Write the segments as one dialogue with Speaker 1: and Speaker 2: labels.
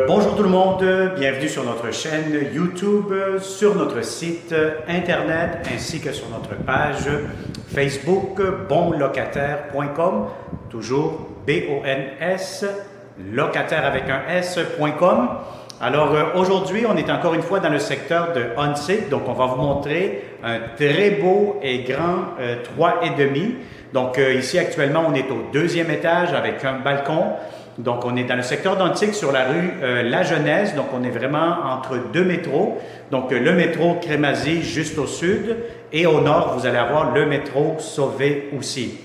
Speaker 1: Bonjour tout le monde, bienvenue sur notre chaîne YouTube, sur notre site internet ainsi que sur notre page Facebook bonlocataire.com, toujours B-O-N-S, locataire avec un S.com. Alors aujourd'hui, on est encore une fois dans le secteur de Huntsic, donc on va vous montrer un très beau et grand 3,5. Donc ici actuellement, on est au deuxième étage avec un balcon. Donc, on est dans le secteur d'Huntsic sur la rue La Genèse. Donc, on est vraiment entre deux métros. Donc, le métro Crémazie juste au sud et au nord, vous allez avoir le métro Sauvé aussi.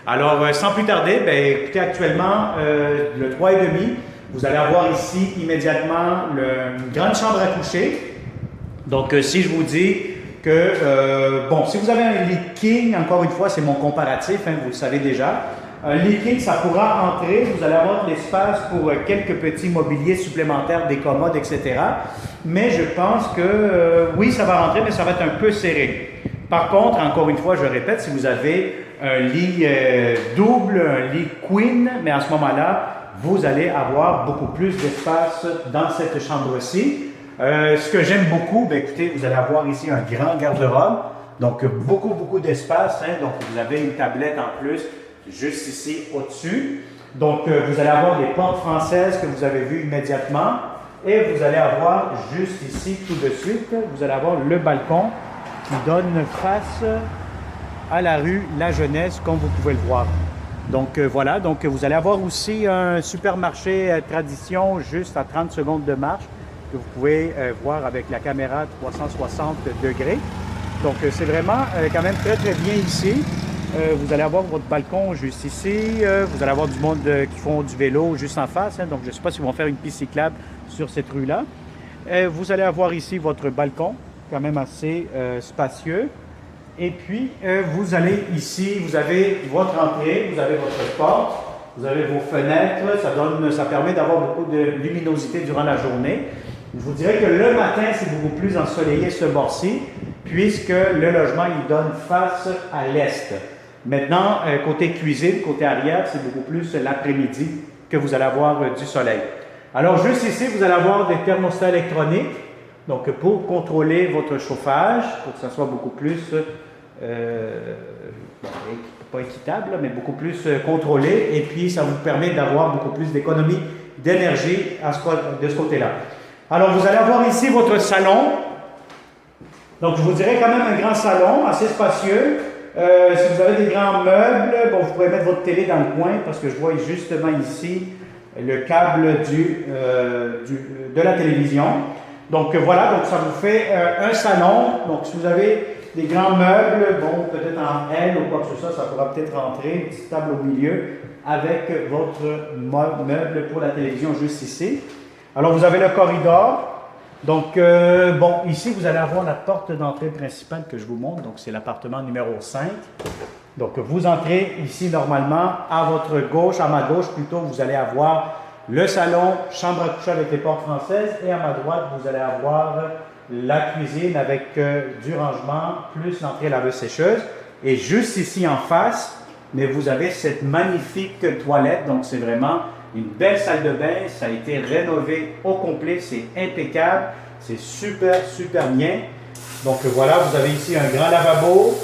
Speaker 1: Alors, sans plus tarder, écoutez, actuellement, le 3,5, vous allez avoir ici immédiatement une grande chambre à coucher. Donc, si je vous dis que, si vous avez un lit king, encore une fois, c'est mon comparatif, hein, vous le savez déjà. Un lit king, ça pourra entrer, vous allez avoir de l'espace pour quelques petits mobiliers supplémentaires, des commodes, etc. Mais je pense que, oui, ça va rentrer, mais ça va être un peu serré. Par contre, encore une fois, je répète, si vous avez un lit double, un lit queen, mais à ce moment-là, vous allez avoir beaucoup plus d'espace dans cette chambre-ci. Ce que j'aime beaucoup, écoutez, vous allez avoir ici un grand garde-robe, donc beaucoup d'espace, hein, donc vous avez une tablette en plus, juste ici au-dessus. Donc, vous allez avoir les portes françaises que vous avez vues immédiatement et vous allez avoir juste ici, tout de suite, vous allez avoir le balcon qui donne face à la rue La Genèse, comme vous pouvez le voir. Donc, voilà. Donc, vous allez avoir aussi un supermarché tradition juste à 30 secondes de marche que vous pouvez voir avec la caméra 360 degrés. Donc, c'est vraiment quand même très bien ici. Vous allez avoir votre balcon juste ici. Vous allez avoir du monde qui font du vélo juste en face. Hein, donc, je ne sais pas si vont faire une piste cyclable sur cette rue-là. Vous allez avoir ici votre balcon, quand même assez spacieux. Et puis, vous allez ici, vous avez votre entrée, vous avez votre porte, vous avez vos fenêtres. Ça permet d'avoir beaucoup de luminosité durant la journée. Je vous dirais que le matin, c'est beaucoup plus ensoleillé ce bord-ci, puisque le logement, il donne face à l'est. Maintenant, côté cuisine, côté arrière, c'est beaucoup plus l'après-midi que vous allez avoir du soleil. Alors, juste ici, vous allez avoir des thermostats électroniques, donc pour contrôler votre chauffage, pour que ça soit beaucoup plus, pas équitable, mais beaucoup plus contrôlé, et puis ça vous permet d'avoir beaucoup plus d'économie d'énergie de ce côté-là. Alors, vous allez avoir ici votre salon. Donc, je vous dirais quand même un grand salon, assez spacieux. Si vous avez des grands meubles, vous pourrez mettre votre télé dans le coin parce que je vois justement ici le câble de la télévision. Donc voilà, donc ça vous fait un salon. Donc si vous avez des grands meubles, peut-être en L ou quoi que ce soit, ça pourra peut-être rentrer, une petite table au milieu avec votre meuble pour la télévision juste ici. Alors vous avez le corridor. Donc, ici, vous allez avoir la porte d'entrée principale que je vous montre. Donc, c'est l'appartement numéro 5. Donc, vous entrez ici normalement. À votre gauche, à ma gauche plutôt, vous allez avoir le salon, chambre à coucher avec les portes françaises. Et à ma droite, vous allez avoir la cuisine avec du rangement, plus l'entrée laveuse-sécheuse. Et juste ici en face, mais vous avez cette magnifique toilette. Donc, c'est vraiment une belle salle de bain, ça a été rénové au complet, c'est impeccable, c'est super bien. Donc voilà, vous avez ici un grand lavabo,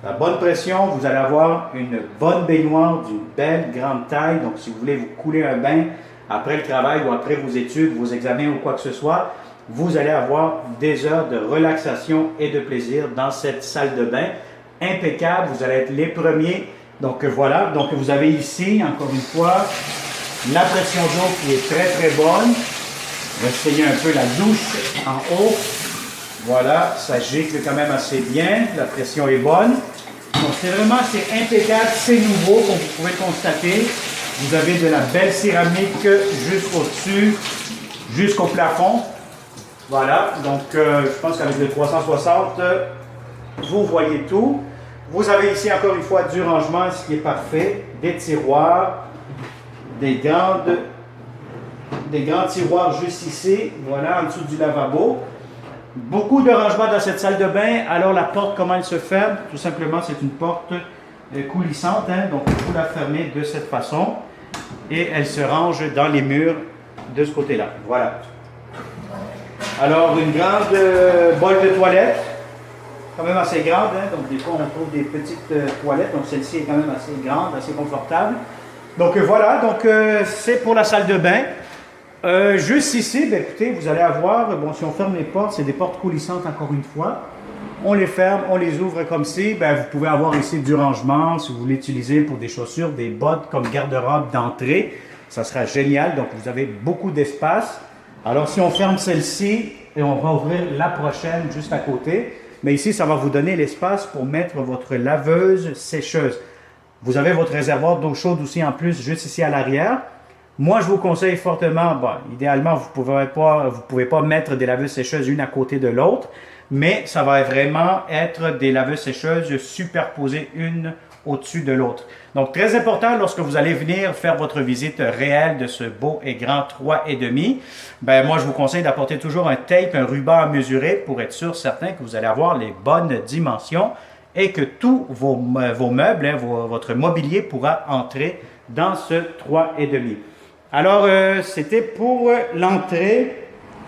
Speaker 1: la bonne pression, vous allez avoir une bonne baignoire d'une belle grande taille. Donc si vous voulez vous couler un bain après le travail ou après vos études, vos examens ou quoi que ce soit, vous allez avoir des heures de relaxation et de plaisir dans cette salle de bain. Impeccable, vous allez être les premiers. Donc voilà, donc vous avez ici, encore une fois, la pression d'eau qui est très bonne. On va essayer un peu la douche en haut. Voilà, ça gicle quand même assez bien. La pression est bonne. Donc c'est impeccable, c'est nouveau comme vous pouvez constater. Vous avez de la belle céramique jusqu'au-dessus, jusqu'au plafond. Voilà, donc je pense qu'avec le 360, vous voyez tout. Vous avez ici encore une fois du rangement, ce qui est parfait. Des tiroirs. Des grands tiroirs juste ici, voilà, en dessous du lavabo. Beaucoup de rangement dans cette salle de bain. Alors la porte, comment elle se ferme? Tout simplement, c'est une porte coulissante, hein, donc vous la fermez de cette façon et elle se range dans les murs de ce côté-là. Voilà. Alors, une grande boîte de toilette, quand même assez grande, hein? Donc des fois on trouve des petites toilettes, donc celle-ci est quand même assez grande, assez confortable. Donc voilà, donc c'est pour la salle de bain. Juste ici, ben, écoutez, vous allez avoir, bon, si on ferme les portes, c'est des portes coulissantes encore une fois. On les ferme, on les ouvre comme ci. Ben, vous pouvez avoir ici du rangement si vous voulez l'utiliser pour des chaussures, des bottes comme garde-robe d'entrée. Ça sera génial, donc vous avez beaucoup d'espace. Alors si on ferme celle-ci et on va ouvrir la prochaine juste à côté, mais ici, ça va vous donner l'espace pour mettre votre laveuse sécheuse. Vous avez votre réservoir d'eau chaude aussi en plus, juste ici à l'arrière. Moi, je vous conseille fortement, bon, idéalement, vous ne pouvez pas mettre des laveuses sécheuses une à côté de l'autre, mais ça va vraiment être des laveuses sécheuses superposées une au-dessus de l'autre. Donc, très important, lorsque vous allez venir faire votre visite réelle de ce beau et grand 3,5, ben moi, je vous conseille d'apporter toujours un tape, un ruban à mesurer pour être sûr, certain que vous allez avoir les bonnes dimensions et que tous vos meubles, hein, votre mobilier pourra entrer dans ce 3,5. Alors, c'était pour l'entrée,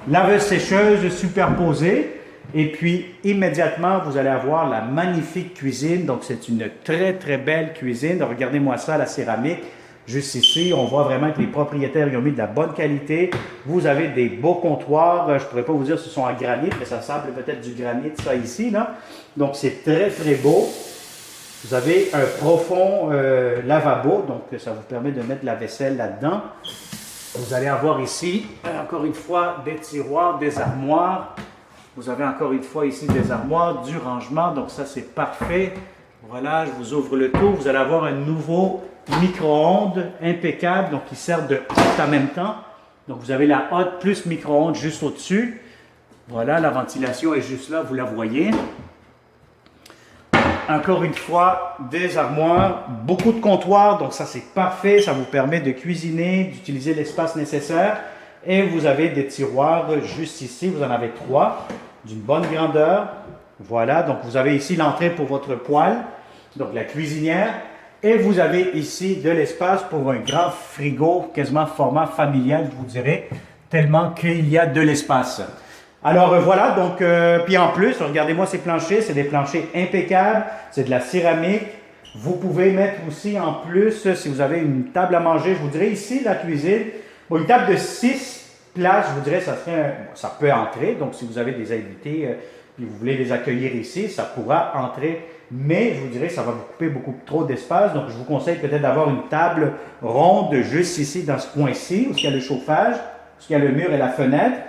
Speaker 1: laveuse sécheuse superposée. Et puis, immédiatement, vous allez avoir la magnifique cuisine. Donc, c'est une très, très belle cuisine. Regardez-moi ça, la céramique. Juste ici, on voit vraiment que les propriétaires y ont mis de la bonne qualité. Vous avez des beaux comptoirs. Je ne pourrais pas vous dire si ce sont en granit, mais ça semble peut-être du granit, ça ici, là. Donc, c'est très, très beau. Vous avez un profond lavabo, donc ça vous permet de mettre la vaisselle là-dedans. Vous allez avoir ici, encore une fois, des tiroirs, des armoires. Vous avez encore une fois ici des armoires, du rangement, donc ça c'est parfait. Voilà, je vous ouvre le tout. Vous allez avoir un nouveau micro-ondes impeccable, donc qui sert de hotte en même temps. Donc vous avez la hotte plus micro-ondes juste au-dessus. Voilà, la ventilation est juste là, vous la voyez. Encore une fois, des armoires, beaucoup de comptoirs, donc ça c'est parfait, ça vous permet de cuisiner, d'utiliser l'espace nécessaire. Et vous avez des tiroirs juste ici, vous en avez 3, d'une bonne grandeur. Voilà, donc vous avez ici l'entrée pour votre poêle, donc la cuisinière. Et vous avez ici de l'espace pour un grand frigo, quasiment format familial, je vous dirais, tellement qu'il y a de l'espace. Alors voilà, donc, puis en plus, regardez-moi ces planchers, c'est des planchers impeccables, c'est de la céramique. Vous pouvez mettre aussi en plus, si vous avez une table à manger, je vous dirais ici, la cuisine, bon, une table de 6 places, je vous dirais, ça peut entrer. Donc si vous avez des invités et vous voulez les accueillir ici, ça pourra entrer. Mais je vous dirais, ça va vous couper beaucoup trop d'espace. Donc je vous conseille peut-être d'avoir une table ronde juste ici, dans ce coin-ci, où il y a le chauffage, où il y a le mur et la fenêtre.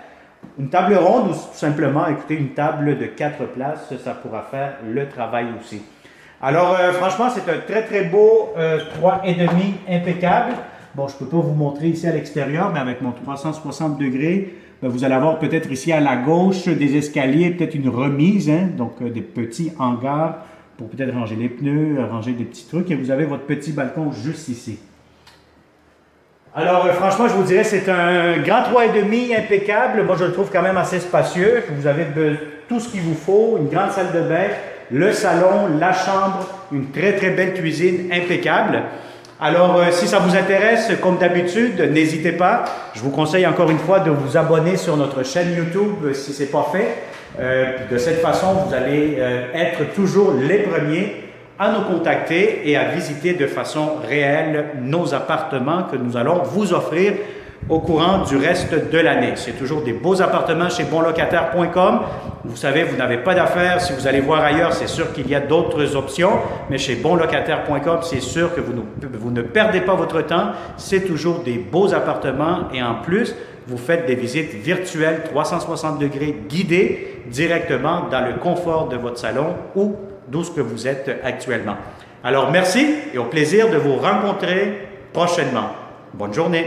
Speaker 1: Une table ronde ou tout simplement, écoutez, une table de 4 places, ça pourra faire le travail aussi. Alors, franchement, c'est un très, très beau 3,5 impeccable. Bon, je ne peux pas vous montrer ici à l'extérieur, mais avec mon 360 degrés, vous allez avoir peut-être ici à la gauche des escaliers, peut-être une remise, hein, donc des petits hangars pour peut-être ranger les pneus, ranger des petits trucs. Et vous avez votre petit balcon juste ici. Alors, franchement, je vous dirais, c'est un grand 3,5 impeccable. Moi, je le trouve quand même assez spacieux. Vous avez tout ce qu'il vous faut, une grande salle de bain, le salon, la chambre, une très, très belle cuisine impeccable. Alors, si ça vous intéresse, comme d'habitude, n'hésitez pas. Je vous conseille encore une fois de vous abonner sur notre chaîne YouTube si ce n'est pas fait. De cette façon, vous allez être toujours les premiers à nous contacter et à visiter de façon réelle nos appartements que nous allons vous offrir au courant du reste de l'année. C'est toujours des beaux appartements chez bonlocataire.com. Vous savez, vous n'avez pas d'affaires. Si vous allez voir ailleurs, c'est sûr qu'il y a d'autres options. Mais chez bonlocataire.com, c'est sûr que vous ne perdez pas votre temps. C'est toujours des beaux appartements et en plus, vous faites des visites virtuelles 360 degrés guidées directement dans le confort de votre salon ou d'où ce que vous êtes actuellement. Alors, merci et au plaisir de vous rencontrer prochainement. Bonne journée.